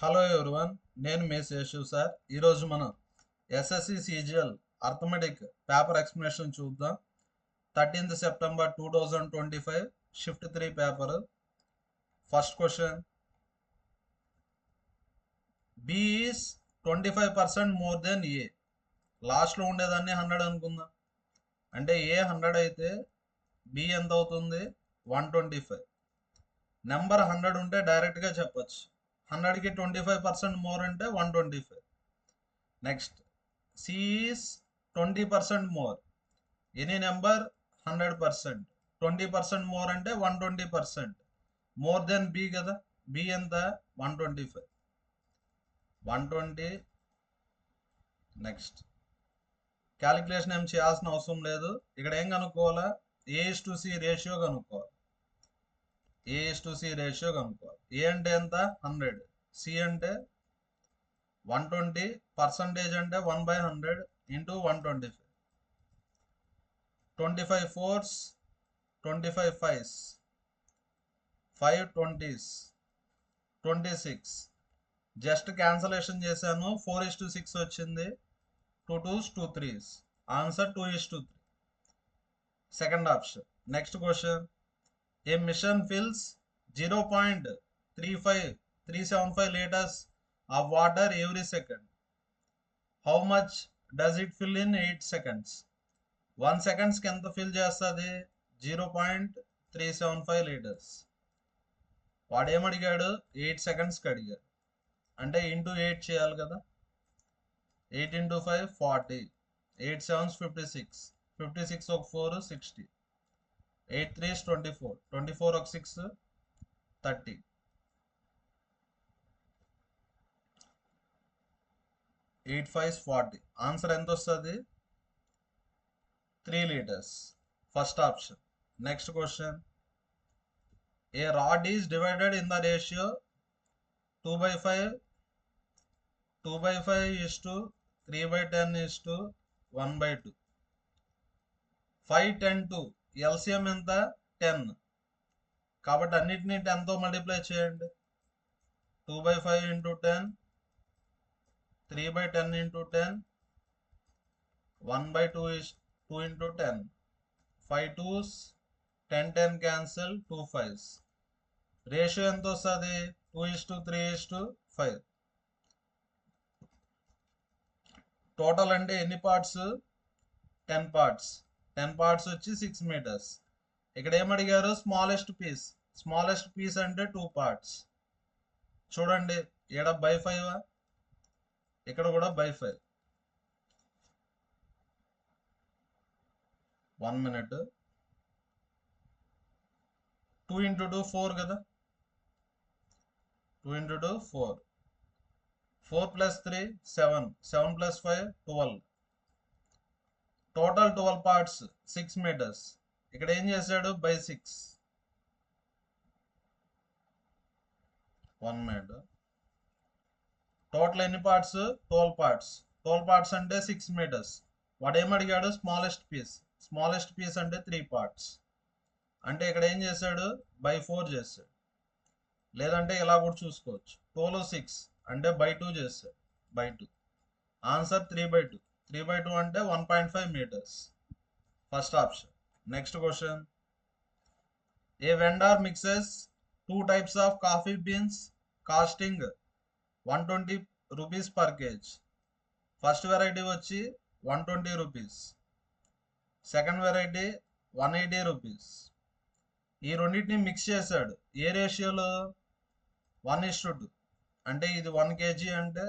Hello everyone, నేను మే Seshu sir. ఈరోజు మనం SSC CGL arithmetic paper explanation చూద్దాం. 13th సెప్టెంబర్ 2025 షిఫ్ట్ 3 పేపర్. First question, B is 25% more than A. లాస్ట్లో ఉండేదాన్ని 100 అనుకుందాం. అంటే ఏ 100 అయితే బి ఎంత అవుతుంది? 125. నెంబర్ 100 ఉంటే డైరెక్ట్గా చెప్పచ్చు. 100కి 25% మోర్ అంటే 125. Next, C is 20% more. Any number 100%. 20% more అంటే 120%. మోర్ దెన్ బి కదా. బి ఎంత? 125. 120. నెక్స్ట్, క్యాలిక్యులేషన్ ఏం చేయాల్సిన అవసరం లేదు. ఇక్కడ ఏం కనుక్కోవాలా? A:C రేషియో కనుక్కోవాలి. A:C రేషియో కనుక్కోవాలి. ఏ అంటే ఎంత? 100. సి అంటే 120. పర్సంటేజ్ అంటే 1/100 into 125. 25 4s, 25 5s, 5 20s, 26. Just cancellation చేశాను. 4:6 వచ్చింది. 2 2s, 2 3s. Answer 2:3. Second option. Next question, a machine fills 0.375 liters of water every second. How much does it fill in 8 seconds? 1 seconds కి ఎంత fill చేస్తుంది? 0.375 liters. వాడు ఏమడిగాడు? 8 secondsకి అడిగాడు. అంటే into 8 చేయాలి కదా. 8 into 5 40. 8 7s 56. 56 ఒక 4 60. 8 3s 24. 24 ఒక 6 30. 8 5s 40. ఆన్సర్ ఎంత వస్తుంది? 3 liters. First option. Next question, A rod is divided in the ratio 2/5, 2/5 is to 3/10 is to 1/2. 5 10 2. LCM ఎంత? 10. కాబట్టి అన్నిటినీ 10తో మల్టిప్లై చేయండి. 2/5 into 10, 3/10 into 10, 1/2 is 2 into 10. 5 2s, 10 10 cancel, 2 5s. Ratio ఎంత వస్తుంది? 2:3:5. టోటల్ అంటే ఎన్ని పార్ట్స్? 10 parts. 10 parts వచ్చి 6 meters. ఇక్కడ ఏమడిగారు? Smallest piece. స్మాలెస్ట్ పీస్ అంటే 2 parts. చూడండి, ఇక్కడ by5, ఇక్కడ కూడా by5. 1 minute. 2 into 2 4 కదా. 2 into 2 4. 4 plus 3 7. 7 plus 5 12. Total 12 parts, 6 meters. ఇక్కడ ఏం చేశాడు? by6. 1 minute. టోటల్ ఎన్ని పార్ట్స్? 12 parts. 12 parts అంటే 6 meters. వాడు ఏమడిగాడు? Smallest piece. స్మాలెస్ట్ పీస్ అంటే 3 parts. అంటే ఇక్కడ ఏం చేశాడు? by4 చేశాడు. లేదంటే ఇలా కూడా చూసుకోవచ్చు. 12 6 అంటే by2 చేశాడు. by2. ఆన్సర్ 3/2. 3/2 అంటే 1.5 meters. First option. Next question, A vendor mixes 2 types of coffee beans costing 120 rupees per kg. First variety వచ్చి 120 rupees. Second variety 180 rupees. ఈ రెండింటిని మిక్స్ చేశాడు. ఏ రేషియోలో? 1:2. అంటే ఇది 1 kg అంటే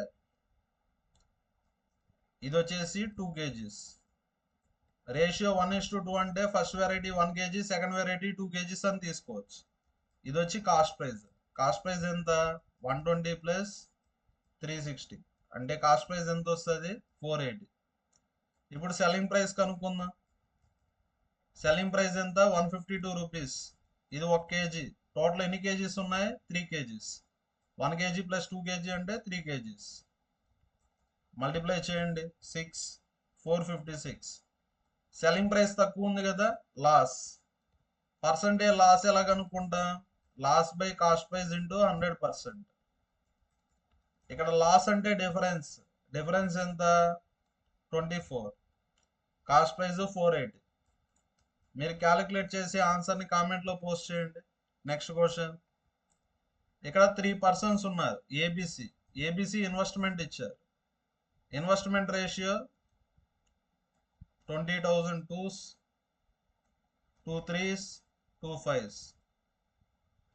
ఇది వచ్చేసి 2 kgs. రేషియో 1:2 అంటే first variety 1 kg, second variety 2 kgs అని తీసుకోవచ్చు. ఇది వచ్చి కాస్ట్ ప్రైస్. కాస్ట్ ప్రైస్ ఎంత? 120 ప్లస్ 360. అంటే కాస్ట్ ప్రైస్ ఎంత వస్తుంది? 480. ఇప్పుడు సెల్లింగ్ ప్రైస్ కనుక్కుందాం. సెల్లింగ్ ప్రైస్ ఎంత? 152 రూపీస్. ఇది 1 kg. టోటల్ ఎన్ని కేజీస్ ఉన్నాయి? 3 kgs. 1 kg ప్లస్ 2 kg అంటే 3 kgs. మల్టిప్లై చేయండి. 6 456. సెల్లింగ్ ప్రైస్ తక్కువ ఉంది కదా, లాస్. పర్సంటేజ్ లాస్ ఎలా కనుక్కుంటాం? Loss by cost price into 100%. ఇక్కడ లాస్ అంటే డిఫరెన్స్ ఎంత 24, కాస్ట్ ప్రైస్ 480. మీరు క్యాలిక్యులేట్ చేసి ఆన్సర్ని కామెంట్లో పోస్ట్ చేయండి. నెక్స్ట్ క్వశ్చన్, ఇక్కడ 3 పర్సన్స్ ఉన్నారు. ఏబిసి ఇన్వెస్ట్మెంట్ ఇచ్చారు. Investment ratio 20,000 2s, 2 3s, 2 5s.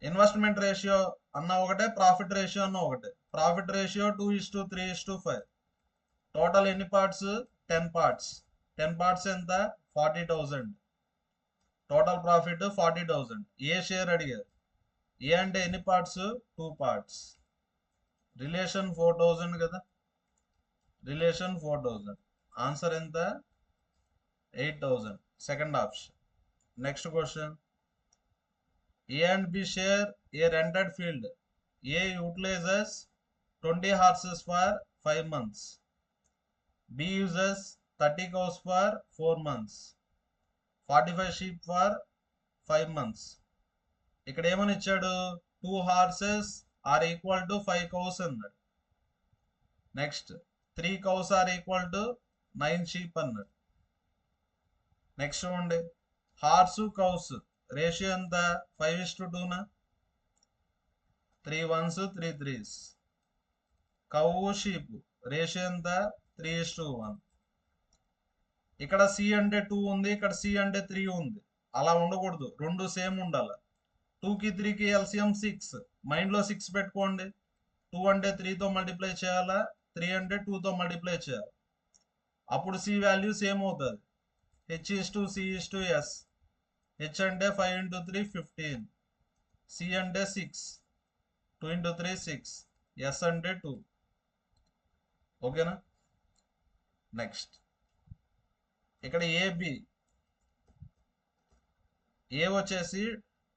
Investment ratio అన్న ఒకటే, ప్రాఫిట్ రేషియో అన్న ఒకటే. Profit ratio 2:3:5. టోటల్ ఎన్ని పార్ట్స్? 10 పార్ట్స్. 10 పార్ట్స్ ఎంత? 40,000. Total profit 40,000. ఏ షేర్ అడిగారు? ఏ అంటే ఎన్ని పార్ట్స్? 2 పార్ట్స్. రిలేషన్ 4,000 కదా, రిలేషన్ 4,000. ఆన్సర్ ఎంత? 8,000. Second option. Next question, A and B share a rented field. A utilizes 20 horses for 5 months. B uses 30 cows for 4 months. 45 sheep for 5 months. ఇక్కడ ఏమని ఇచ్చాడు? 2 horses are equal to 5 cows అన్నాడు. Next 3 cows are equal to 9 sheep అన్నాడు. Next చూడండి, horse cows ratio ఎంత? 5:2 3 1s 3 3s. Cow sheep ratio ఎంత? 3:1. ఇక్కడ C అంటే 2 ఉంది, ఇక్కడ సి అంటే 3 ఉంది. అలా ఉండకూడదు, రెండు సేమ్ ఉండాలి. 2కి 3కి ఎల్సిఎం 6. మైండ్లో 6 పెట్టుకోండి. 2 అంటే 3తో మల్టిప్లై చేయాలా, 3 అంటే 2తో మల్టిప్లై చేయాలి. అప్పుడు సి వాల్యూ సేమ్ అవుతుంది. H:C:S. హెచ్ అంటే 5 × 3 15. సి అంటే 6. 2 × 3 6. ఎస్ అంటే 2. ఓకేనా? నెక్స్ట్ ఇక్కడ ఏబి, ఏ వచ్చేసి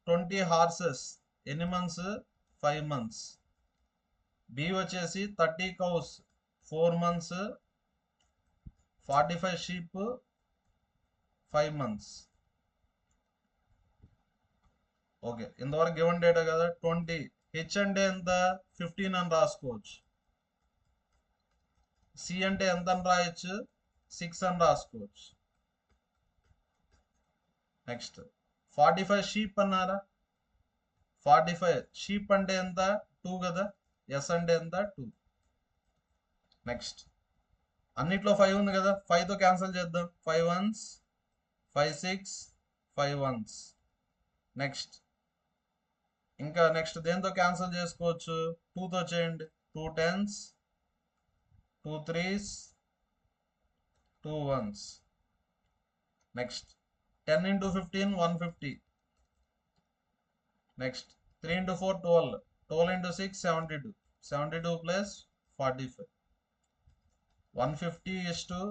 20 హార్సెస్ ఎన్ని మంత్స్? 5 మంత్స్. బి వచ్చేసి 30 cows 4 months. 45 sheep 5 months. Okay, ఇంతవరకు గివెన్ డేటా కదా. 20 హెచ్ అంటే ఎంత? 15 అని రాసుకోవచ్చు. సి అంటే ఎంత అని రాయొచ్చు? 6 అని రాసుకోవచ్చు. నెక్స్ట్ 45 షీప్ అన్నారా? 45 షీప్ అంటే ఎంత? 2 కదా. ఎస్ అంటే ఎంత? 2. నెక్స్ట్ అన్నిట్లో 5 ఉంది కదా, 5తో క్యాన్సిల్ చేద్దాం. 5 1s 5 6 5 1s. నెక్స్ట్ ఇంకా నెక్స్ట్ దేంతో క్యాన్సిల్ చేసుకోవచ్చు? 2తో చేయండి. 2 10s 2 3s 2 1s. Next 10 × 15 150. Next 3 × 4 12. 12 × 6 72. 72 + 45. 150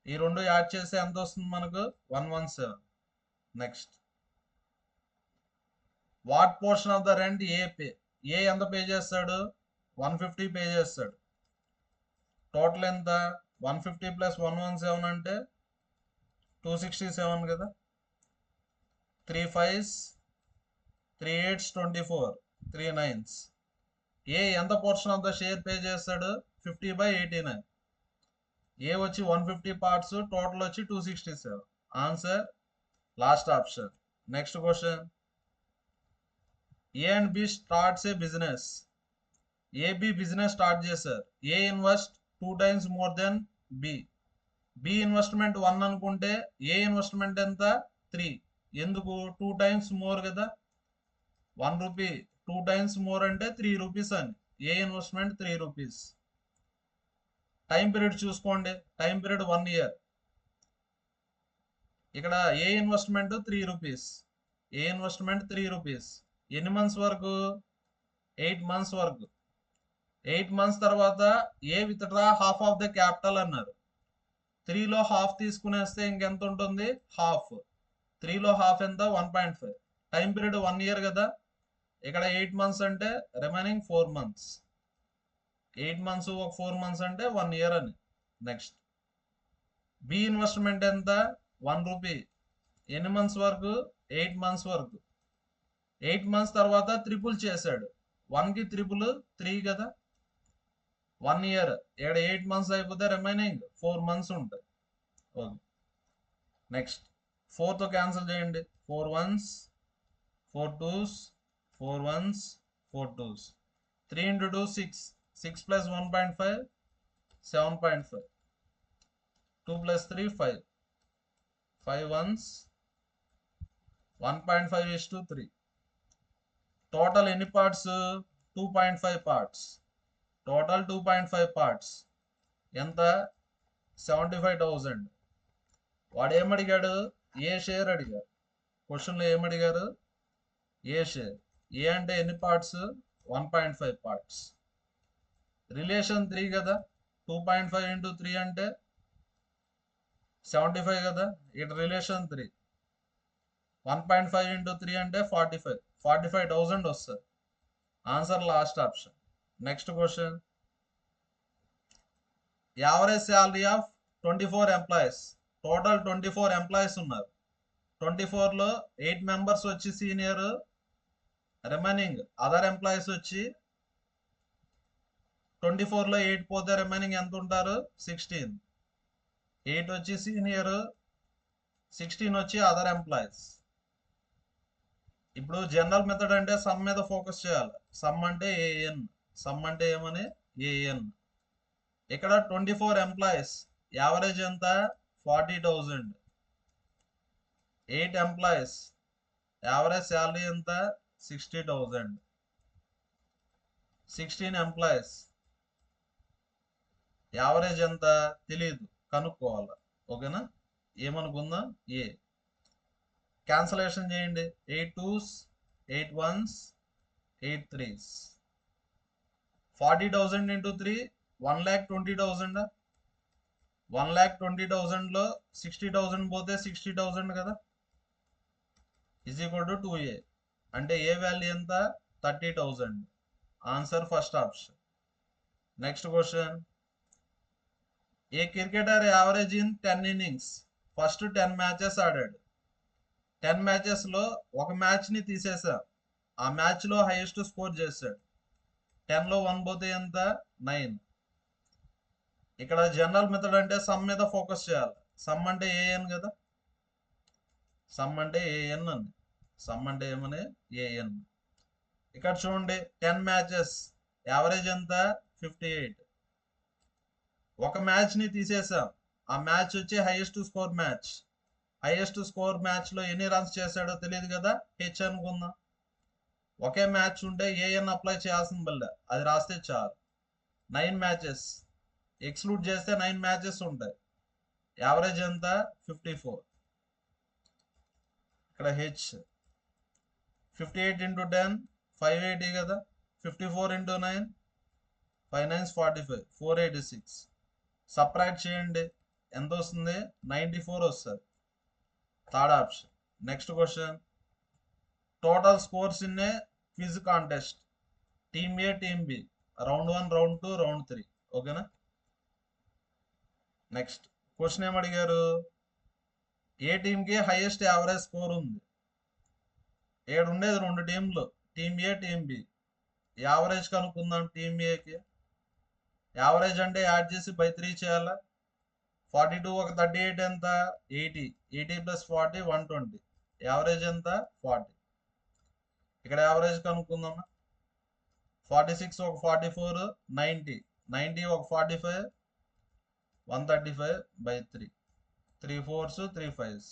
ఈ రెండు యాడ్ చేస్తే ఎంత వస్తుంది మనకు? 117. Next what portion of the rent A pay? A ఎంత పే చేస్తాడు? 150 పే చేస్తాడు. టోటల్ ఎంత? 150 + 117 అంటే 267 కదా. 3 5s 3 8s 24. 3 9s. ఏ ఎంత portion of the share pay చేస్తాడు? 50/89. ఏ వచ్చి 150 పార్ట్స్, టోటల్ వచ్చి 267. Answer last option. Next question, A and B starts a business. A B business start చేశారు. A invest 2 times more than B. B investment 1 అనుకుంటే ఏ investment ఎంత? 3. ఎందుకు? 2 times more కదా. 1 rupee 2 times more అంటే 3 rupees అని. A investment 3 rupees. Time period చూసుకోండి. Time period 1 year. ఇక్కడ A investment 3 rupees. A investment 3 rupees. ఎన్ని మంత్స్ వరకు? 8 months వరకు. 8 months తర్వాత A withdraw half of the capital అన్నారు. 3లో హాఫ్ తీసుకునేస్తే ఇంకెంత ఉంటుంది? హాఫ్. 3లో హాఫ్ ఎంత? 1.5. టైం పీరియడ్ 1 year కదా. ఇక్కడ 8 months అంటే రిమైనింగ్ 4 months. 8 months ఒక 4 months అంటే 1 year అని. నెక్స్ట్ బి ఇన్వెస్ట్మెంట్ ఎంత? 1 రూపీ. ఎన్ని మంత్స్ వరకు? 8 months వరకు. 8 months తర్వాత ట్రిపుల్ చేశాడు. 1కి ట్రిపుల్ 3 కదా. 1 year ఇక్కడ 8 months అయిపోతే రిమైనింగ్ 4 months ఉంటాయి. ఓకే, నెక్స్ట్ 4తో క్యాన్సిల్ చేయండి. 4 1s 4 2s 4 1s 4 2s. 3 into 2 6. 6 plus 1.5 7.5. 2 plus 3 5. 5 1s 1.5 is to 3. Total ఎన్ని పార్ట్స్? 2.5 పార్ట్స్. టోటల్ 2.5 పార్ట్స్ ఎంత? 75,000. వాడు ఏమడిగాడు? ఏ షేర్ అడిగారు. క్వశ్చన్లో ఏమడిగారు? ఏ షేర్. ఏ అంటే ఎన్ని పార్ట్స్? 1.5 పార్ట్స్. రిలేషన్ 3 కదా, 2.5 into 3 అంటే 75 కదా, ఇటు రిలేషన్ 3. 1.5 into 3 అంటే 45. 45,000 వస్తుంది. Answer last option. Next question. Average salary of 24 employees. Total 24 employees ఉన్నారు. 24లో 8 మెంబర్స్ వచ్చి సీనియర్, రిమైనింగ్ అదర్ ఎంప్లాయీస్ వచ్చి 24లో 8 పోతే రిమైనింగ్ ఎంత ఉంటారు? 16. 8 వచ్చి సీనియర్, 16 వచ్చి అదర్ ఎంప్లాయీస్. ఇప్పుడు జనరల్ మెథడ్ అంటే సమ్ మీద ఫోకస్ చేయాలి. సమ్ అంటే ఏఎన్. సమ్ అంటే ఏమని? ఏఎన్. ఇక్కడ 24 ఎంప్లాయీస్ యావరేజ్ ఎంత? 40,000. 8 ఎంప్లాయీస్ యావరేజ్ శాలరీ ఎంత? 60,000. 16 ఎంప్లాయీస్ యావరేజ్ ఎంత? తెలీదు, కనుక్కోవాలి. ఓకేనా? ఏమనుకుందాం? ఏ. క్యాన్సలేషన్ చేయండి. 8 2s 8 1s 8 3s. 40,000 into 3 1,20,000. 1,20,000లో 60,000 పోతే 60,000 కదా, ఈజ్ ఈక్వల్ టు 2a. అంటే ఏ వాల్యూ ఎంత? 30,000. Answer first option. Next question. A cricketer average in 10 innings. First 10 matches ఆడాడు. 10 మ్యాచెస్లో ఒక మ్యాచ్ని తీసేసాం. ఆ మ్యాచ్లో హైయెస్ట్ స్కోర్ చేశాడు. 10లో 1 పోతే ఎంత? 9. ఇక్కడ జనరల్ మెథడ్ అంటే సమ్ మీద ఫోకస్ చేయాలి. సమ్ అంటే ఏఎన్ కదా, సమ్ అంటే ఏఎన్ అని. సమ్ అంటే ఏమని? ఏఎన్. ఇక్కడ చూడండి 10 మ్యాచెస్ యావరేజ్ ఎంత? 58. ఒక మ్యాచ్ని తీసేసాం. ఆ మ్యాచ్ వచ్చి highest score match. Highest score మ్యాచ్లో ఎన్ని రన్స్ చేశాడో తెలియదు కదా, హెచ్ అనుకుందాం. ఒకే మ్యాచ్ ఉంటే ఏఎన్ అప్లై చేయాల్సిన బల్ల అది రాస్తే చాలు. 9 మ్యాచెస్ ఎక్స్క్లూడ్ చేస్తే 9 మ్యాచెస్ ఉంటాయి. యావరేజ్ ఎంత? 54. ఇక్కడ హెచ్. 58 into 10 580 కదా, 54 into 9 5 9s 45 486. సపరేట్ చేయండి, ఎంత వస్తుంది? 94 వస్తుంది. Third option. Next question. Total scores in a quiz contest. Team A, team B, round 1, round 2, round 3. ఓకేనా? Next question ఏమడిగారు? ఏ టీంకి హైయెస్ట్ యావరేజ్ స్కోర్ ఉంది. ఏడు ఉండేది 2 టీంలు, team A, team B. Average కనుక్కుందాం. టీమ్ ఏకి యావరేజ్ అంటే యాడ్ చేసి బై 3 చేయాలా. 42 ఒక 38 ఎంత? 80. 80 plus 40 120. యావరేజ్ ఎంత? 40. ఇక్కడ యావరేజ్ కనుక్కుందామా. 46 ఒక 44 90. 90 ఒక 45 135 by 3. 3 4s 3 5s.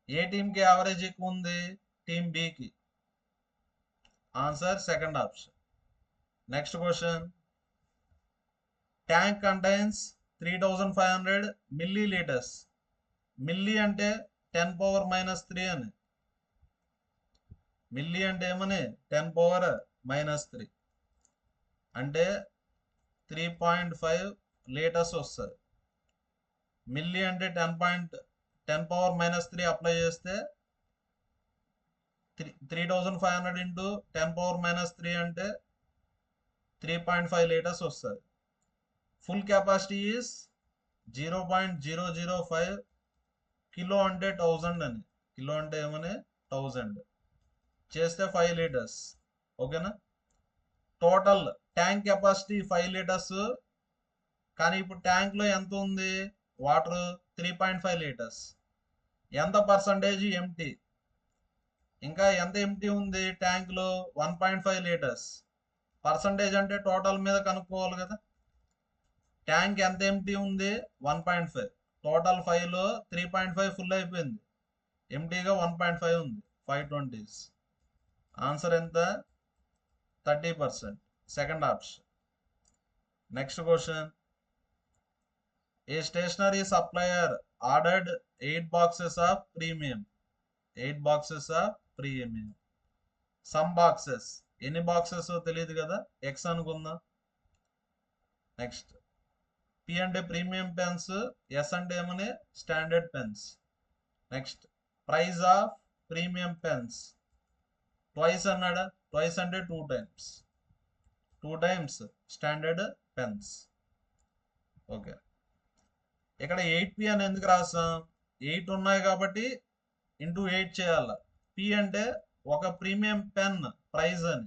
ఏ టీంకి యావరేజ్ ఎక్కువ ఉంది? టీమ్ బికి. Answer second option. Next question. Tank contains 3,500 milliliters. Milli అంటే 10 power minus 3 అని. మిల్లీ అంటే ఏమని? 10 power minus 3 అంటే 3.5 లీటర్స్ వస్తుంది. మిల్లీ అంటే 10 power minus 3 అప్లై చేస్తే 3,500 into 10 power minus 3 అంటే 3.5 లీటర్స్ వస్తుంది. ఫుల్ కెపాసిటీ ఈస్ 0.005 కిలో అంటే 1000 అని. కిలో అంటే ఏమని? 1000 చేస్తే 5 లీటర్స్. ఓకేనా? టోటల్ ట్యాంక్ కెపాసిటీ 5 లీటర్స్, కానీ ఇప్పుడు ట్యాంక్లో ఎంత ఉంది వాటర్ 3.5 లీటర్స్. ఎంత పర్సంటేజ్ ఎంటీ? ఇంకా ఎంత ఎంటీ ఉంది ట్యాంక్లో? 1.5 లీటర్స్. పర్సంటేజ్ అంటే టోటల్ మీద కనుక్కోవాలి కదా. ట్యాంక్ ఎంత ఎంటీ ఉంది? 1.5. టోటల్ 5లో 3.5 ఫుల్ అయిపోయింది, ఎంటీగా 1.5 ఉంది. 520s. ఆన్సర్ ఎంత? 30%. Second option. Next question. A stationery supplier ordered 8 boxes of premium. 8 boxes of premium. Some boxes. ఎన్ని బాక్సెస్ తెలియదు కదా, ఎక్స్ అనుకుందాం. నెక్స్ట్. పి అంటే ప్రీమియం పెన్స్, ఎస్ అంటే ఏమని? Standard pens. Next. Price of premium pens. Twice అన్నాడా? Twice అంటే 2 times. 2 times standard pens. Okay. ఇక్కడ 8p అని ఎందుకు రాసాం? 8 ఉన్నాయి కాబట్టి ఇంటూ 8 చేయాల. పి అంటే ఒక ప్రీమియం పెన్ ప్రైజ్ అని.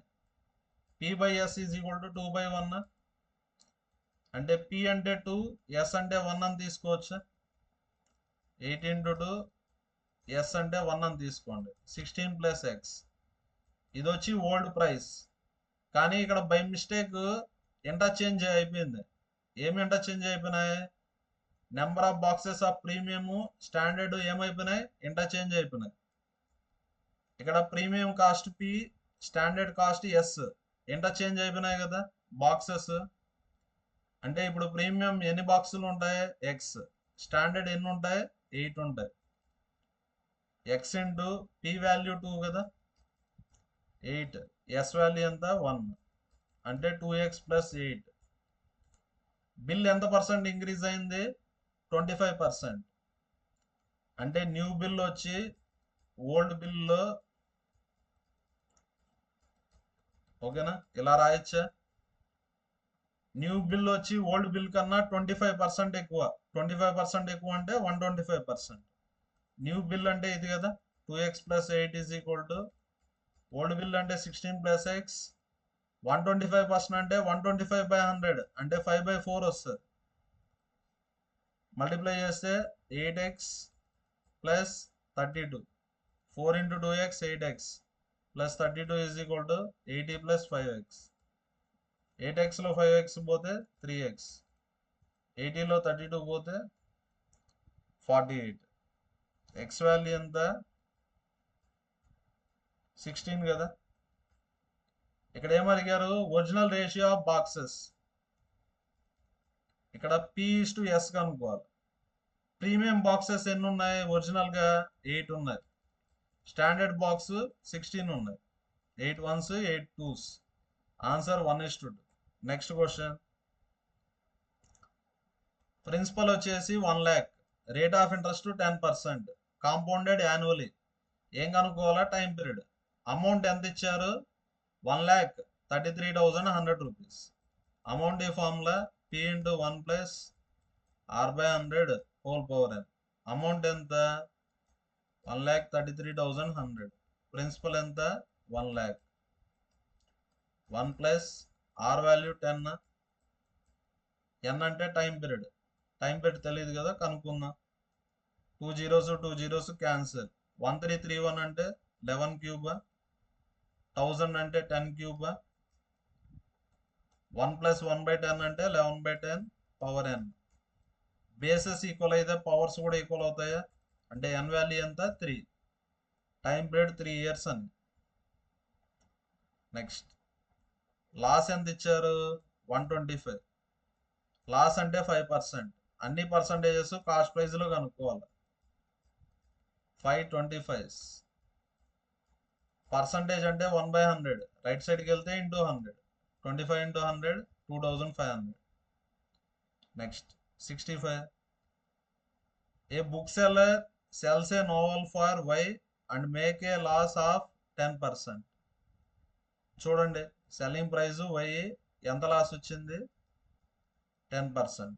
p/s is equal to 2/1. అంటే పి అంటే 2, ఎస్ అంటే 1 అని తీసుకోవచ్చా? 8 into 2, ఎస్ అంటే 1 అని తీసుకోండి. 16 + x. ఇది వచ్చి ఓల్డ్ ప్రైస్. కానీ ఇక్కడ బై మిస్టేక్ ఇంటర్చేంజ్ అయిపోయింది. ఏమి ఇంటర్చేంజ్ అయిపోయినాయి? Number of boxes of premium, standard ఏమైపోయినాయి? ఇంటర్చేంజ్ అయిపోయినాయి. ఇక్కడ premium cost P, standard cost S. Interchange అయిపోయినాయి కదా బాక్సెస్. అంటే ఇప్పుడు ప్రీమియం ఎన్ని బాక్సులు ఉంటాయి? ఎక్స్. స్టాండర్డ్ ఎన్ని ఉంటాయి? 8 ఉంటాయి. ఎక్స్ ఇంటూ పి వాల్యూ 2 కదా, 8. ఎస్ వాల్యూ ఎంత? 1. అంటే 2x + 8. బిల్ ఎంత పర్సెంట్ ఇంక్రీజ్ అయింది? 25%. అంటే న్యూ బిల్ వచ్చి ఓల్డ్ బిల్లో, ఓకేనా, ఇలా రాయొచ్చా? న్యూ బిల్ వచ్చి ఓల్డ్ బిల్ కన్నా 25% ఎక్కువ. 25% ఎక్కువ అంటే 125%. న్యూ బిల్ అంటే ఇది కదా, 2x + 8 is equal to old bill అంటే 16 + x. 125% అంటే 125/100 అంటే 5/4 వస్తుంది. మల్టిప్లై చేస్తే 8x + 32. 4 into 2x 8x + 32 is equal to 80 + 5x. 8xలో 5x పోతే 3x. 80లో 32 పోతే 48. ఎక్స్ వాల్యూ ఎంత? 16 కదా. ఇక్కడ ఏమడిగారు? Original ratio of boxes. ఇక్కడ p/s కనుక్కోవాలి. ప్రీమియం బాక్సెస్ ఎన్ని ఉన్నాయి? ఒరిజినల్గా 8 ఉన్నాయి. స్టాండర్డ్ బాక్స్ 16 ఉన్నాయి. 8 1s 8 2s. Answer 1:2. Next question. Principal వచ్చేసి 1 lakh. Rate of interest 10%. Compounded annually. ఏం కనుక్కోవాలా? Time period. అమౌంట్ ఎంత ఇచ్చారు? 1,33,100 రూపీస్. అమౌంట్ ఈ formula p × 1 + r/100 whole power n. Amount ఎంత? 1,33,100. ప్రిన్సిపల్ ఎంత? 1 lakh. 1 + r value 10. n అంటే టైం పీరియడ్. టైం పీరియడ్ తెలియదు కదా, కనుక్కుందాం. 2 zeros 2 zeros క్యాన్సిల్. 1331 అంటే 11 cube. 1000 అంటే 10 cube. 1 + 1/10 అంటే 11/10 పవర్ n. బేసెస్ ఈక్వల్ అయితే పవర్స్ కూడా ఈక్వల్ అవుతాయా? అంటే n వాల్యూ ఎంత? 3. టైం పీరియడ్ 3 years అని. నెక్స్ట్. లాస్ ఎంత ఇచ్చారు? 125. లాస్ అంటే 5%. అన్ని పర్సంటేజెస్ కాస్ట్ ప్రైస్లో కనుక్కోవాలి. 525. పర్సంటేజ్ అంటే 1/100. రైట్ సైడ్కి వెళ్తే into 100. 25 × 100 2500. Next. 65. A book seller sells a novel for y and make a loss of 10%. చూడండి, సెల్లింగ్ ప్రైస్ y, ఎంత లాస్ వచ్చింది? 10%.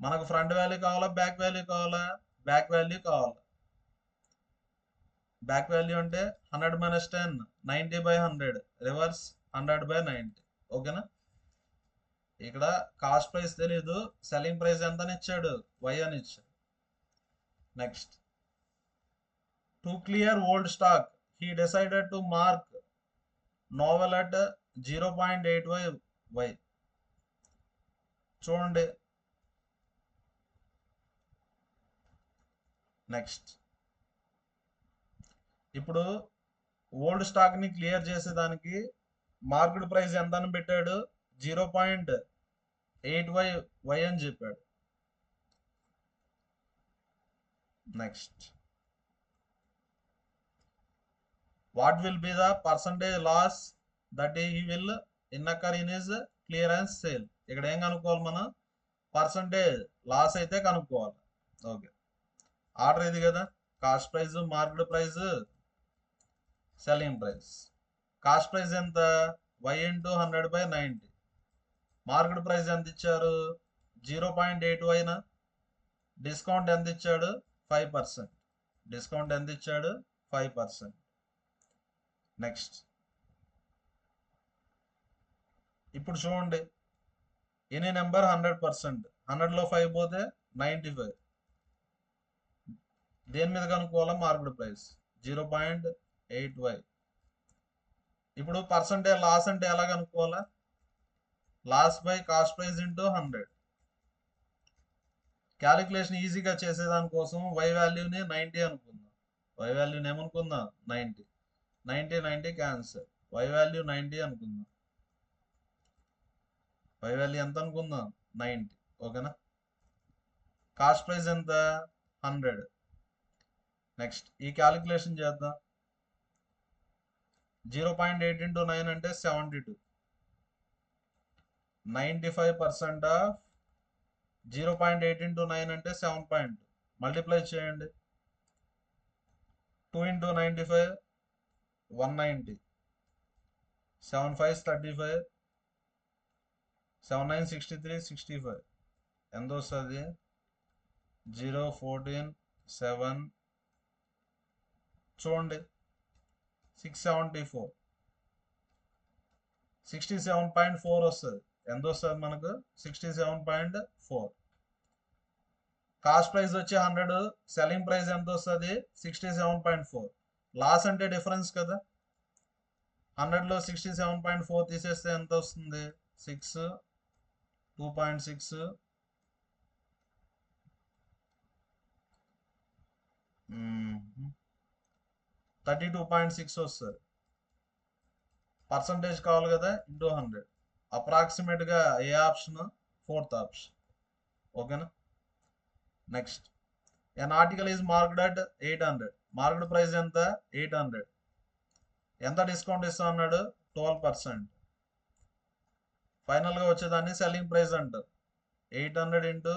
మనకు ఫ్రంట్ వాల్యూ కావాలా, బ్యాక్ వాల్యూ కావాలా? బ్యాక్ వాల్యూ కావాలి. బ్యాక్ వాల్యూ అంటే 100 - 10 90/100. రివర్స్ 100/90. ఓకేనా? ఇక్కడ కాస్ట్ ప్రైస్ తెలీదు, సెల్లింగ్ ప్రైస్ ఎంత అని ఇచ్చాడు, వై అని ఇచ్చాడు. Next, to clear old stock he decided to mark novel at 0.85 Y. చూడండి. నెక్స్ట్, ఇప్పుడు ఓల్డ్ స్టాక్ ని క్లియర్ చేసేదానికి మార్కెట్ ప్రైస్ ఎంత అని పెట్టాడు, 0.85 వై అని చెప్పాడు. Next, what will be the percentage loss that he will incur in his clearance sale. ఇక్కడ ఏం కనుక్కోవాలి మనం, పర్సంటేజ్ లాస్ అయితే కనుక్కోవాలి. ఓకే, ఆర్డర్ ఇది కదా, cost price, market price, selling price. Cost price ఎంత, y ఇంటూ 100/90. మార్కెట్ ప్రైస్ ఎంత ఇచ్చారు, 0.8y. డిస్కౌంట్ ఎంత ఇచ్చాడు, 5%. డిస్కౌంట్ ఎంత ఇచ్చాడు, 5%. నెక్స్ట్, ఇప్పుడు చూడండి, ఎనీ నెంబర్ 100%, 100లో 5 పోతే 95. దేని మీద కనుక్కోవాలా, మార్కెట్ ప్రైస్ 0.8y. ఇప్పుడు పర్సంటేజ్ లాస్ అంటే ఎలా కనుక్కోవాలా, loss by cost price into 100. Calculation ఈజీగా చేసేదానికోసం y వాల్యూని 90 అనుకుందాం. y వాల్యూని ఏమనుకుందాం, 90. 90 క్యాన్సర్. y వాల్యూ 90 అనుకుందాం. y వాల్యూ ఎంత అనుకుందాం, 90. ఓకేనా. కాస్ట్ ప్రైస్ ఎంత, 100. నెక్స్ట్, ఈ క్యాలిక్యులేషన్ చేద్దాం. 0.8 ఇంటూ 9 అంటే 72. 95% ఆఫ్ 0.8 ఇంటూ 9 అంటే 7.2. మల్టిప్లై చేయండి. 2 ఇంటూ 95 190. 7 5 35, 7 9 63, 65. ఎంత వస్తుంది, 0 14 7. చూడండి, 674, 67.4 వస్తుంది. ఎంత వస్తుంది మనకు, 67.4. కాస్ట్ ప్రైస్ వచ్చి 100, సెల్లింగ్ ప్రైస్ ఎంత వస్తుంది, 67.4. లాస్ అంటే డిఫరెన్స్ కదా, 100లో 67.4 తీసేస్తే ఎంత వస్తుంది, 6, 2.6, 32.6 వస్తుంది. పర్సంటేజ్ కావాలి కదా, ఇంటూ 100. అప్రాక్సిమేట్గా ఏ ఆప్షన్, 4th ఆప్షన్. ఓకేనా. Next, N article is marked at 800. Market price ఎంత, 800. ఎంత డిస్కౌంట్ ఇస్తా అన్నాడు, 12%. ఫైనల్గా వచ్చేదాన్ని సెల్లింగ్ ప్రైస్ అంటారు. 800 ఇంటూ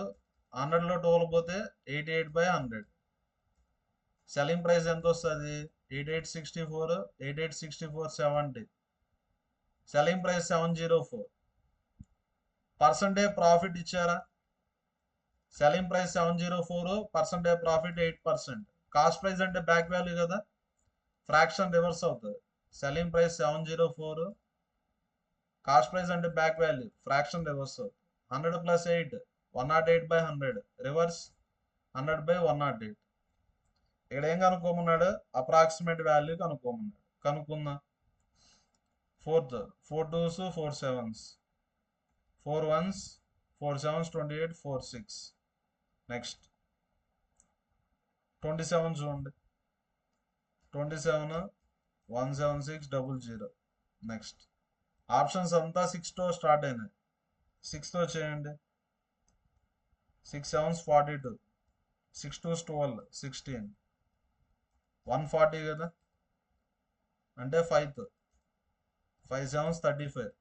100లో 12 పోతే 88/100. సెల్లింగ్ ప్రైస్ ఎంత వస్తుంది, 8864, 8864 70. Selling price 704. పర్సంటేజ్ ప్రాఫిట్ ఇచ్చారా, selling price 704, percentage profit 8%. Cost price అంటే బ్యాక్ వాల్యూ కదా, ఫ్రాక్షన్ రివర్స్ అవుతుంది. సెల్లింగ్ ప్రైస్ 704, కాస్ట్ ప్రైస్ అంటే బ్యాక్ వాల్యూ, ఫ్రాక్షన్ రివర్స్ అవుతుంది. 100 + 8 108/100. రివర్స్ 100/108. ఇక్కడ ఏం కనుక్కోమన్నాడు, అప్రాక్సిమేట్ వాల్యూ కనుక్కోమన్నాడు. కనుక్కుందాం. 4 2s 4 7s, 4 1s 4 7s 28, 4 6. Next, 27 చూడండి, 27 17600. నెక్స్ట్, ఆప్షన్స్ అంతా 6తో స్టార్ట్ అయినాయి. 6తో చేయండి. 6 7s 42, 6 2s 12, 16. 140 కదా, అంటే 5తో, 5 7s 35,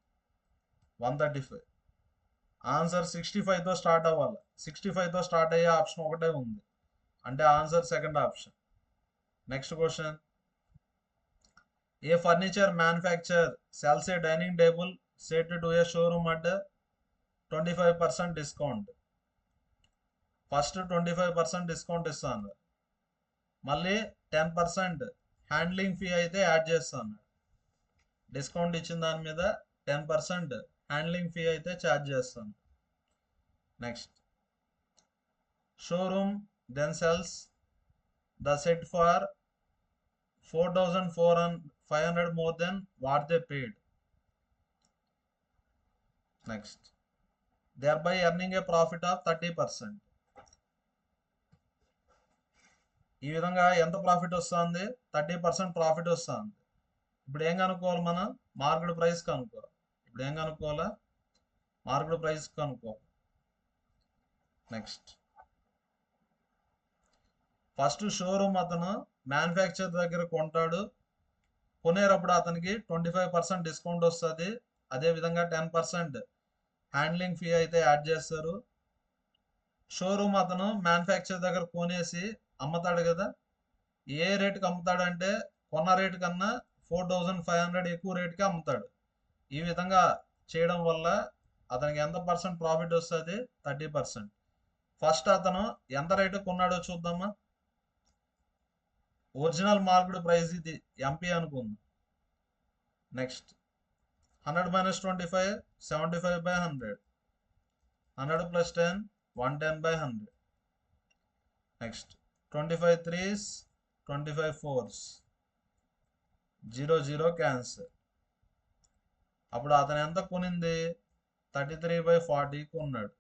135. ఆన్సర్ 65తో స్టార్ట్ అవ్వాలి. 65తో స్టార్ట్ అయ్యే ఆప్షన్ ఒకటే ఉంది, అంటే answer second option. Next question, a furniture manufacturer sells a dining table set to a showroom at 25% discount. First 25% discount ఇస్తాను, మళ్ళీ 10% హ్యాండ్లింగ్ ఫీ అయితే యాడ్ చేస్తాను. డిస్కౌంట్ ఇచ్చిన దాని మీద 10% హ్యాండ్లింగ్ ఫీ అయితే ఛార్జ్ చేస్తాను. Next showroom then sells the set for 4,500 more than what they paid. Next, thereby earning a profit of 30%. ఈ విధంగా ఎంత ప్రాఫిట్ వస్తుంది? 30% ప్రాఫిట్ వస్తుంది. ఇప్పుడు ఏం కనుక్కోవాలి? మనం మార్కెట్ ప్రైస్ కనుక్కోవాలి. ఇప్పుడు ఏం కనుక్కోవాలా? మార్కెట్ ప్రైస్ కనుక్కోవాలి. నెక్స్ట్ ఫస్ట్ షోరూమ్ అతను మ్యానుఫ్యాక్చర్ దగ్గర కొంటాడు. కొనేటప్పుడు అతనికి 25% డిస్కౌంట్ వస్తుంది. అదేవిధంగా 10% హ్యాండ్లింగ్ ఫీ అయితే యాడ్ చేస్తారు. షోరూమ్ అతను మ్యానుఫ్యాక్చర్ దగ్గర కొనేసి అమ్ముతాడు కదా, ఏ రేటుకి అమ్ముతాడంటే కొన్న రేటు కన్నా 4,500 ఎక్కువ రేటుకి అమ్ముతాడు. ఈ విధంగా చేయడం వల్ల అతనికి ఎంత పర్సెంట్ ప్రాఫిట్ వస్తుంది? 30%. ఫస్ట్ అతను ఎంత రేటు కొన్నాడో చూద్దామా. ఒరిజినల్ మార్కెట్ ప్రైస్ ఇది ఎంపీ అనుకుందాం. Next 100 - 25 75/100. 100 + 10 110/100. Next 25 3s 25 4s 0 0 cancel. అప్పుడు అతను ఎంత కొనింది? 33/40 కొన్నాడు.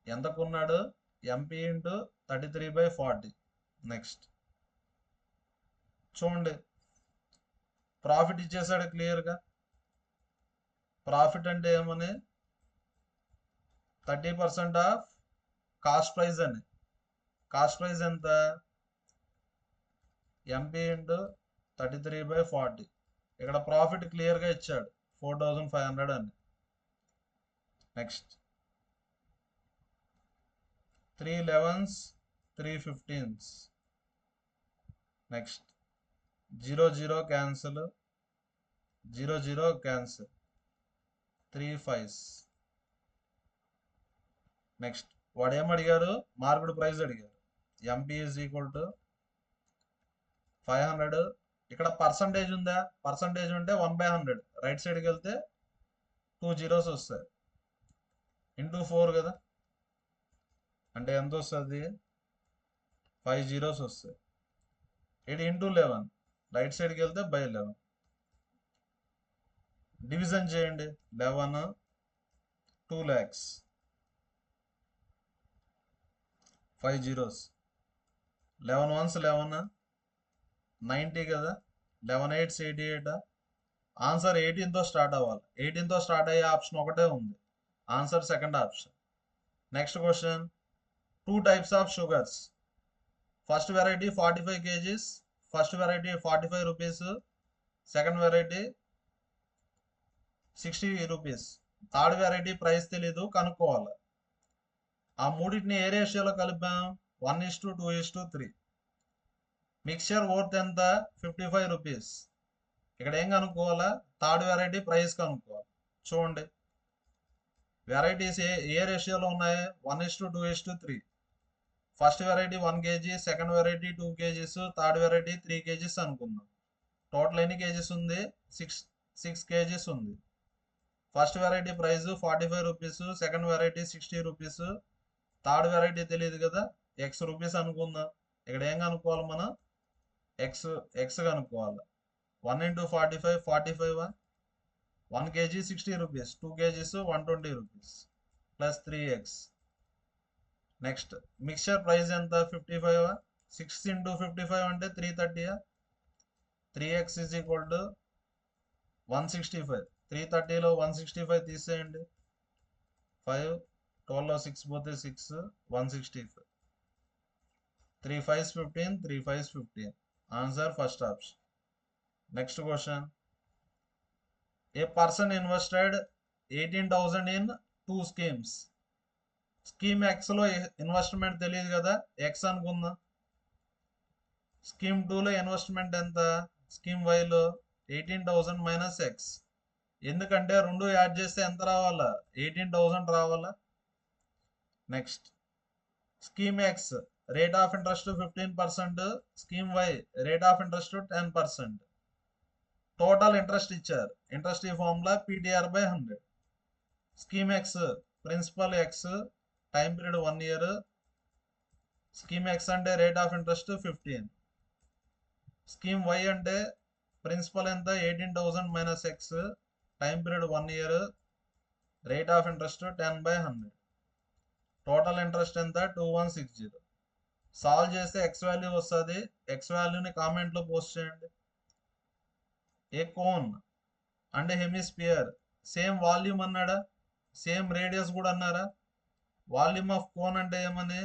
ఎంత కొన్నాడు? MP into 33/40. నెక్స్ట్ చూడండి, ప్రాఫిట్ ఇచ్చేసాడు క్లియర్గా. ప్రాఫిట్ అంటే ఏమని? 30% ఆఫ్ కాస్ట్ ప్రైస్ అని. కాస్ట్ ప్రైస్ ఎంత? MP into 33/40. ఇక్కడ ప్రాఫిట్ క్లియర్గా ఇచ్చాడు 4,500 అని. Next 3 11s 3 15s. Next 0 0 cancel 0 0 cancel 3 5s. Next వాడు ఏమడిగాడు? మార్కెట్ ప్రైస్ అడిగాడు. MP is equal to 500. ఇక్కడ పర్సంటేజ్ ఉందా? పర్సంటేజ్ ఉంటే 1/100. రైట్ సైడ్కి వెళ్తే 2 zeros వస్తాయి. ఇంటూ 4 కదా, అంటే ఎంత వస్తుంది? 5 zeros వస్తాయి. ఇది ఇంటూ 11. రైట్ సైడ్కి వెళ్తే బై 11. డివిజన్ చేయండి. 11 2 lakhs 5 zeros. 11 1s 11 90 కదా, 11 8s 88. ఆన్సర్ 18తో స్టార్ట్ అవ్వాలి. 18తో స్టార్ట్ అయ్యే ఆప్షన్ ఒకటే ఉంది. Answer second option. Next question, 2 types of sugars. First variety 45 kgs. First variety 45 rupees. Second variety 60 rupees. Third variety price తెలీదు, కనుక్కోవాలి. ఆ మూడింటిని ఏ రేషియోలో కలిపాం? 1:2:3. మిక్చర్ వర్త్ ఎంత? 55 rupees. ఇక్కడ ఏం కనుక్కోవాలా? థర్డ్ వెరైటీ ప్రైస్ కనుక్కోవాలి. చూడండి, వెరైటీస్ ఏ రేషియోలో ఉన్నాయి? 1:2:3. First variety 1 kg, second variety 2 kgs, third variety 3 kgs అనుకుందాం. టోటల్ ఎన్ని కేజీస్ ఉంది? 6 kgs ఉంది. First variety price 45 rupees, second variety 60 rupees, third variety తెలియదు కదా, ఎక్స్ రూపీస్ అనుకుందాం. ఇక్కడ ఏం కనుక్కోవాలి మనం? ఎక్స్ కనుక్కోవాలి. 1 × 45 45. 1 kg 60 rupees, 2 kgs 120 rupees plus 3x. Next mixture price ఎంత? 55. 6 × 55 అంటే 330. 3x is equal to 165. 330లో 165 తీసేయండి. 5 12లో 6 పోతే 6 165. 3 5s 15, 3 5s 15. Answer first option. Next question, A person invested 18,000 in 2 schemes. Scheme ఎక్స్లో ఇన్వెస్ట్మెంట్ తెలియదు కదా, ఎక్స్ అనుకుందాం. స్కీమ్ 2లో ఇన్వెస్ట్మెంట్ ఎంత? స్కీమ్ వైలో 18,000 మైనస్ ఎక్స్. ఎందుకంటే రెండు యాడ్ చేస్తే ఎంత రావాలా? 18,000 రావాలా. Next scheme X rate of interest 15%, scheme Y rate of interest 10%. Total interest ఇచ్చారు. ఇంట్రెస్ట్ ఈ formula PTR by 100. Scheme X principal X, time period 1 year. Scheme X అంటే rate of interest 15. Scheme Y అంటే principal ఎంత 18,000 minus X, time period 1 year, rate of interest 10 by 100. Total interest ఎంత 2160. Solve చేస్తే X value వస్తుంది. X వాల్యూని కామెంట్లో post చేయండి. ఏ cone అంటే హెమిస్పియర్, సేమ్ వాల్యూమ్ అన్నాడా, సేమ్ రేడియస్ కూడా అన్నారా. వాల్యూమ్ ఆఫ్ కోన్ అంటే ఏమని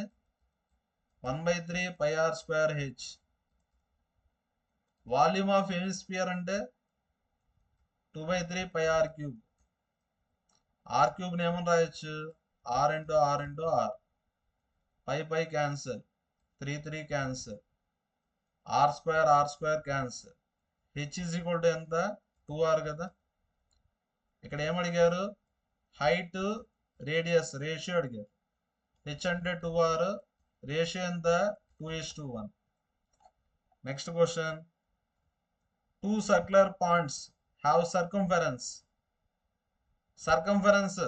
1/3 pi r square h. Volume of hemisphere అంటే 2/3 pi r cube. r cube ని ఏమని రాయొచ్చు, r into r into r. pi cancel, 3 cancel, r square cancel. h is equal to ఎంత 2r కదా. ఇక్కడ ఏమడిగారు, height radius ratio అడిగారు. h అంటే 2r, ratio ఎంత 2:1. Next question, 2 circular ponds have circumference. Circumference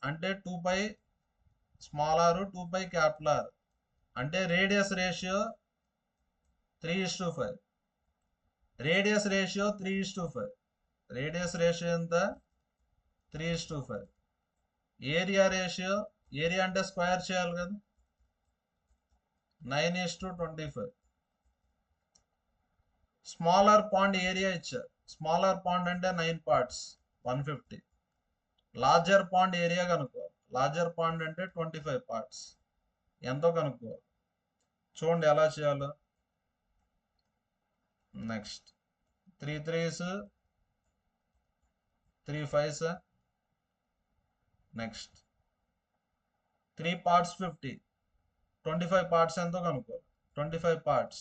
అంటే 2 pi small r 2 pi capital R. అంటే radius ratio 3:5. Radius ratio 3:5. Radius ratio ఎంత 3:5. Area ratio, area అంటే స్క్వేర్ చేయాలి కదా, 9:25. స్మాలర్ పాండ్ ఏరియా ఇచ్చారు. స్మాలర్ పాండ్ అంటే 9 parts 150. లార్జర్ పాండ్ ఏరియా కనుక్కో. Larger pond అంటే 25 parts. ఎంతో కనుక్కో. చూడండి ఎలా చేయాలో. Next 3 3s 3 5s. Next 3 parts 50. 25 parts ఎంతో కనుక్కో. 25 parts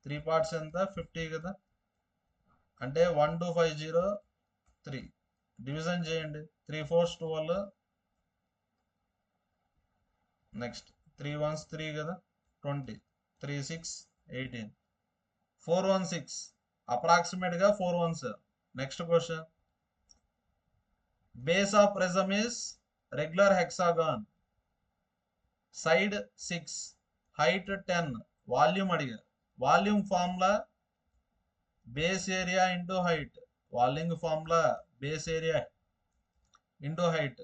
3 parts ఎంత 50 కదా. అంటే 1250 డివిజన్ చేయండి. 3 4s 12. నెక్స్ట్ 3 1s 3 కదా 20. 3 6 18. 416 అప్రాక్సిమేట్ గా 4 1s. Next question, base of prism is regular hexagon, side 6, height 10, volume అడిగారు. Volume formula base area into height. Volume formula base area into height.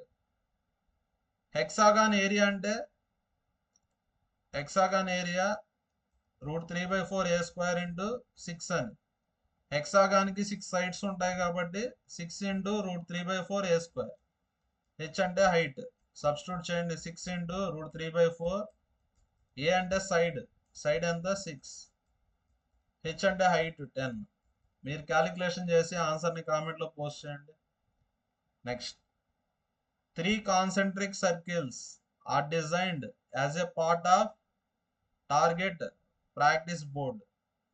Hexagon area అంటే hexagon area √3/4 a square into 6 అని. హెక్సాగాన్కి 6 sides ఉంటాయి కాబట్టి 6 into √3/4 a square. H అంటే height, substitute చేయండి. 6 into √3/4. ఏ అంటే side, side ఎంత 6. H అంటే హైట్ 10. మీరు క్యాలిక్యులేషన్ చేసి ఆన్సర్ని కామెంట్లో పోస్ట్ చేయండి. Next, 3 concentric circles are designed as a part of target practice board.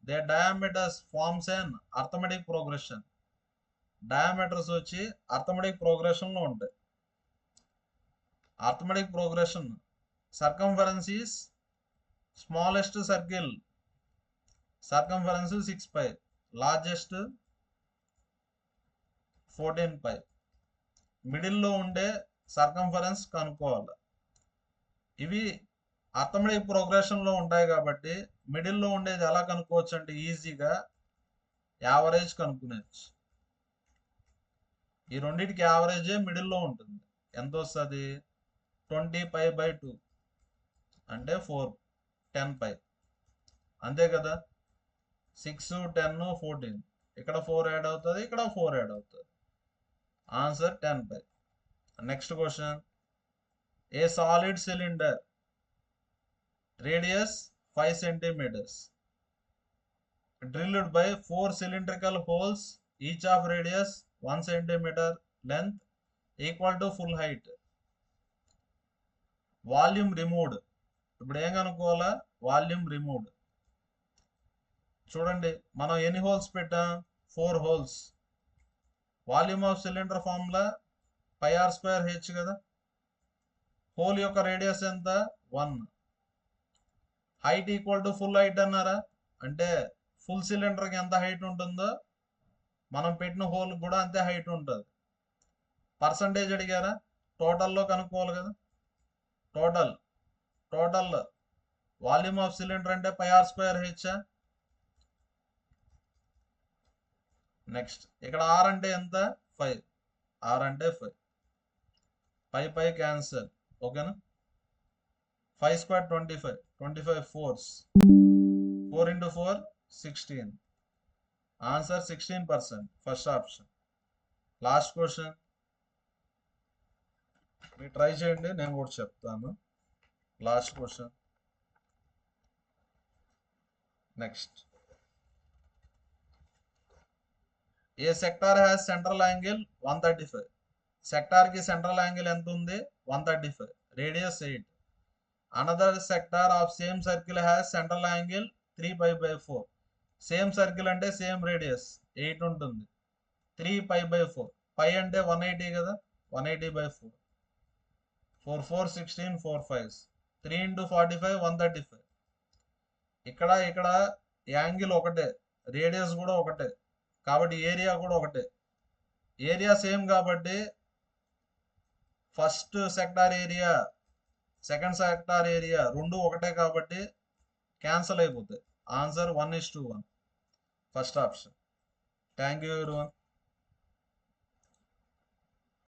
Their diameters forms an arithmetic progression. Diameters వచ్చి అర్థమెటిక్ ప్రోగ్రెషన్లో ఉంటాయి. Arithmetic progression, circumference is smallest circle, circumference 6 pi, largest 14 pi. మిడిల్లో ఉండే circumference కనుక్కోవాలి. ఇవి arithmetic ప్రోగ్రెషన్లో ఉంటాయి కాబట్టి మిడిల్లో ఉండేది ఎలా కనుక్కోవచ్చు అంటే ఈజీగా యావరేజ్ కనుక్కునేచ్చు. ఈ రెండింటికి యావరేజే మిడిల్లో ఉంటుంది. ఎంత వస్తుంది 20 pi by 2 అంటే 4 10 pi. అంతే కదా. 6 10 14. ఇక్కడ 4 యాడ్ అవుతుంది, ఇక్కడ 4 యాడ్ అవుతుంది. Answer 10 pi. Next question, a solid cylinder radius 5 centimeters drilled by 4 cylindrical holes, each of radius 1 centimeter, length equal to full height. Volume removed. ఇప్పుడు ఏం కనుక్కోవాలా, వాల్యూమ్ రిమూవ్డ్. చూడండి మనం ఎన్ని హోల్స్ పెట్టాం, 4 holes. Volume of cylinder formula pi r square h కదా. Whole యొక్క radius ఎంత 1. Height equal to full height అన్నారా, అంటే ఫుల్ సిలిండర్కి ఎంత హైట్ ఉంటుందో మనం పెట్టిన హోల్ కూడా అంతే హైట్ ఉంటుంది. పర్సంటేజ్ అడిగారా, టోటల్లో కనుక్కోవాలి కదా. టోటల్ వాల్యూమ్ ఆఫ్ సిలిండర్ అంటే πr²h. నెక్స్ట్ ఇక్కడ ఆర్ అంటే ఎంత, 5. ఆర్ అంటే 5. Pi cancel. ఓకేనా. 5² 25. 25 4s. 4 into 4 16. Answer 16%. First option. Last question మీరు ట్రై చేయండి, నేను కూడా చెప్తాను. Last question. Next, A sector has central angle 135. Sector కి సెంట్రల్ యాంగిల్ ఎంత ఉంది, 135. Radius 8. Another sector of same circle has central angle 3π/4. Same circle అంటే సేమ్ రేడియస్ 8 ఉంటుంది. 3π/4. పై అంటే 180 కదా, 180/4. 4 4 16 4 5s. 3 into 45 135. ఇక్కడ యాంగిల్ ఒకటే, రేడియస్ కూడా ఒకటే, కాబట్టి ఏరియా కూడా ఒకటే. ఏరియా సేమ్ కాబట్టి first sector area, second sector area రెండు ఒకటే కాబట్టి క్యాన్సల్ అయిపోతాయి. Answer 1:1. First option. Thank you everyone.